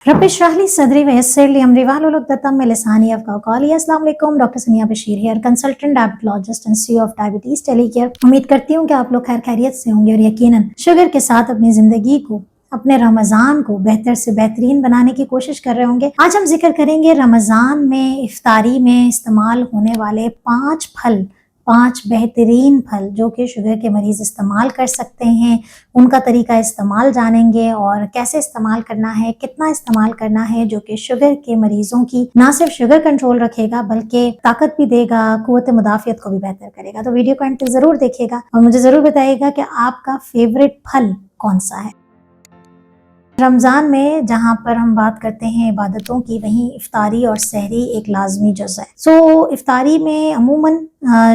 रब इश्रह ली सदरी वयस्सिर ली अमरी वाहलुल उक़दतम मिन लिसानी यफ़क़हू क़ौली। अस्सलाम वालेकुम, डॉक्टर सनिया Bashir here, consultant diabetologist and CEO of diabetes टेलीकेयर। उम्मीद करती हूँ कि आप लोग खैर खैरियत से होंगे और यकीनन शुगर के साथ अपनी जिंदगी को, अपने रमज़ान को बेहतर से बेहतरीन बनाने की कोशिश कर रहे होंगे। आज हम जिक्र करेंगे रमज़ान में इफ्तारी में इस्तेमाल होने वाले 5 बेहतरीन फल जो कि शुगर के मरीज़ इस्तेमाल कर सकते हैं। उनका तरीका इस्तेमाल जानेंगे और कैसे इस्तेमाल करना है, कितना इस्तेमाल करना है, जो कि शुगर के मरीजों की ना सिर्फ शुगर कंट्रोल रखेगा बल्कि ताकत भी देगा, क़ुव्वत मुदाफ़ियत को भी बेहतर करेगा। तो वीडियो को अंत तक ज़रूर देखिएगा और मुझे ज़रूर बताइएगा कि आपका फेवरेट फल कौन सा है। रमज़ान में जहाँ पर हम बात करते हैं इबादतों की, वहीं इफ्तारी और सहरी एक लाजमी जुज़ है। इफ्तारी में अमूमन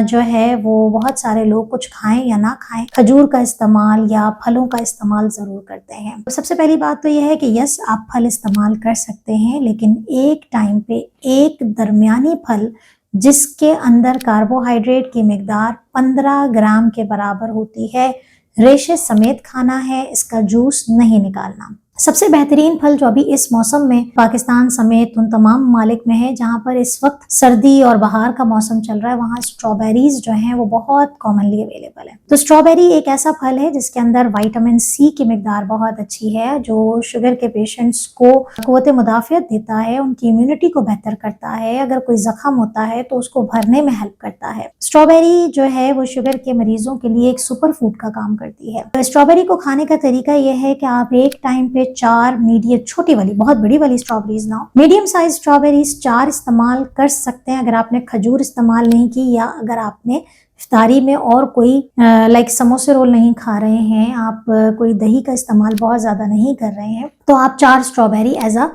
जो है वो बहुत सारे लोग कुछ खाएं या ना खाएं, खजूर का इस्तेमाल या फलों का इस्तेमाल ज़रूर करते हैं। तो सबसे पहली बात तो यह है कि यस, आप फल इस्तेमाल कर सकते हैं, लेकिन एक टाइम पे एक दरमियानी फल जिसके अंदर कार्बोहाइड्रेट की मिकदार 15 ग्राम के बराबर होती है, रेशे समेत खाना है, इसका जूस नहीं निकालना। सबसे बेहतरीन फल जो अभी इस मौसम में पाकिस्तान समेत उन तमाम ममालिक में है जहाँ पर इस वक्त सर्दी और बहार का मौसम चल रहा है, वहाँ स्ट्रॉबेरीज जो हैं वो बहुत कॉमनली अवेलेबल है। तो स्ट्रॉबेरी एक ऐसा फल है जिसके अंदर विटामिन सी की मिकदार बहुत अच्छी है, जो शुगर के पेशेंट्स को क़ुव्वत मुदाफ़ियत देता है, उनकी इम्यूनिटी को बेहतर करता है, अगर कोई जख्म होता है तो उसको भरने में हेल्प करता है। स्ट्रॉबेरी जो है वो शुगर के मरीजों के लिए एक सुपर फूड का काम करती है। तो स्ट्रॉबेरी को खाने का तरीका यह है कि आप एक टाइम पे 4 मीडियम, छोटी वाली, बहुत बड़ी वाली स्ट्रॉबेरीज ना हो, मीडियम साइज स्ट्रॉबेरीज 4 इस्तेमाल कर सकते हैं अगर आपने खजूर इस्तेमाल नहीं की, या अगर आपने इफ्तारी में और कोई लाइक समोसे रोल नहीं खा रहे हैं, आप कोई दही का इस्तेमाल बहुत ज्यादा नहीं कर रहे हैं, तो आप 4 strawberry as a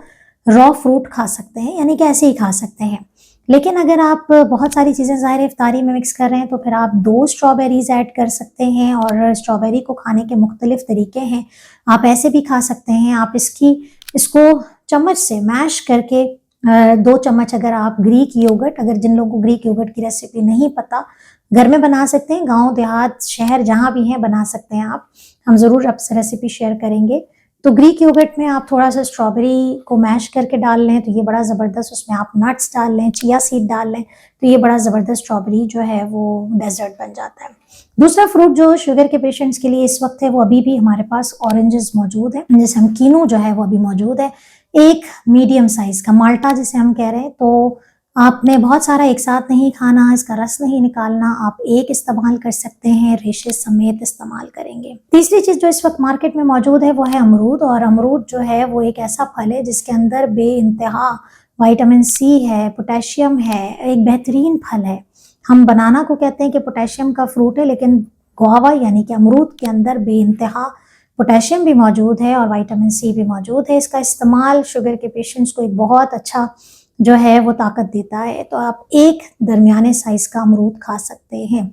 raw fruit खा सकते हैं, यानी कि ऐसे ही खा सकते हैं। लेकिन अगर आप बहुत सारी चीज़ें ज़ाहिर इफ्तारी में मिक्स कर रहे हैं तो फिर आप 2 स्ट्रॉबेरीज ऐड कर सकते हैं। और स्ट्रॉबेरी को खाने के मुख्तलिफ तरीके हैं, आप ऐसे भी खा सकते हैं, आप इसको चम्मच से मैश करके 2 चम्मच, अगर आप ग्रीक योगर्ट, अगर जिन लोगों को ग्रीक योगर्ट की रेसिपी नहीं पता, घर में बना सकते हैं, गाँव देहात शहर जहाँ भी हैं बना सकते हैं आप, हम ज़रूर आपसे रेसिपी शेयर करेंगे। तो ग्रीक योगर्ट में आप थोड़ा सा स्ट्रॉबेरी को मैश करके डाल लें तो ये बड़ा ज़बरदस्त, उसमें आप नट्स डाल लें, चिया सीड डाल लें तो ये बड़ा ज़बरदस्त स्ट्रॉबेरी जो है वो डेजर्ट बन जाता है। दूसरा फ्रूट जो शुगर के पेशेंट्स के लिए इस वक्त है वो अभी भी हमारे पास ऑरेंजेस मौजूद है, जैसे हम कीनू जो है वो अभी मौजूद है, एक मीडियम साइज का माल्टा जिसे हम कह रहे हैं। तो आपने बहुत सारा एक साथ नहीं खाना, इसका रस नहीं निकालना, आप एक इस्तेमाल कर सकते हैं, रेशे समेत इस्तेमाल करेंगे। तीसरी चीज जो इस वक्त मार्केट में मौजूद है वो है अमरूद। और अमरूद जो है वो एक ऐसा फल है जिसके अंदर बेइंतहा विटामिन सी है, पोटेशियम है, एक बेहतरीन फल है। हम बनाना को कहते हैं कि पोटेशियम का फ्रूट है, लेकिन गुआवा यानी कि अमरूद के अंदर बेइंतहा पोटेशियम भी मौजूद है और विटामिन सी भी मौजूद है। इसका इस्तेमाल शुगर के पेशेंट्स को एक बहुत अच्छा जो है वो ताकत देता है। तो आप एक दरमियाने साइज का अमरूद खा सकते हैं।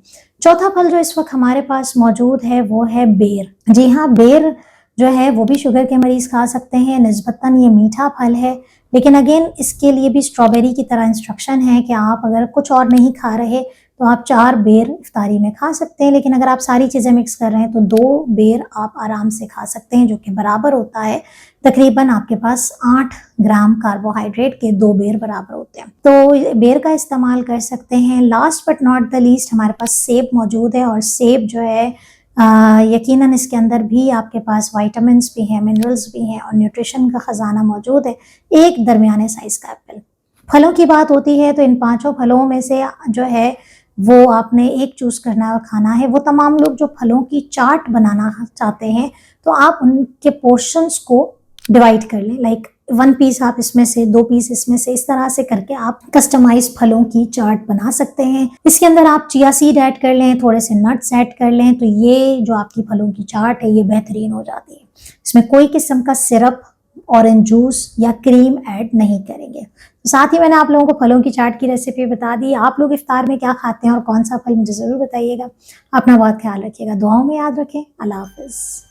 चौथा फल जो इस वक्त हमारे पास मौजूद है वो है बेर। जी हाँ, बेर जो है वो भी शुगर के मरीज खा सकते हैं। निस्बतन ये मीठा फल है, लेकिन अगेन इसके लिए भी स्ट्रॉबेरी की तरह इंस्ट्रक्शन है कि आप अगर कुछ और नहीं खा रहे तो आप 4 बेर इफ्तारी में खा सकते हैं, लेकिन अगर आप सारी चीज़ें मिक्स कर रहे हैं तो 2 बेर आप आराम से खा सकते हैं, जो कि बराबर होता है तकरीबन आपके पास 8 ग्राम कार्बोहाइड्रेट के 2 बेर बराबर होते हैं। तो बेर का इस्तेमाल कर सकते हैं। Last but not the least हमारे पास सेब मौजूद है, और सेब जो है यकीनन इसके अंदर भी आपके पास विटामिन्स भी हैं, मिनरल्स भी हैं और न्यूट्रिशन का ख़जाना मौजूद है। एक दरमियाने साइज का एप्पल। फलों की बात होती है तो इन 5 फलों में से जो है वो आपने एक चूज करना और खाना है। वो तमाम लोग जो फलों की चाट बनाना चाहते हैं तो आप उनके पोर्शंस को डिवाइड कर लें, लाइक 1 पीस आप इसमें से, 2 पीस इसमें से, इस तरह से करके आप कस्टमाइज फलों की चाट बना सकते हैं। इसके अंदर आप चिया सीड ऐड कर लें, थोड़े से नट्स ऐड कर लें, तो ये जो आपकी फलों की चाट है ये बेहतरीन हो जाती है। इसमें कोई किस्म का सिरप, ऑरेंज जूस या क्रीम ऐड नहीं करेंगे। तो साथ ही मैंने आप लोगों को फलों की चाट की रेसिपी बता दी। आप लोग इफ्तार में क्या खाते हैं और कौन सा फल, मुझे ज़रूर बताइएगा। अपना बहुत ख्याल रखिएगा, दुआओं में याद रखें। अल्लाह हाफिज़।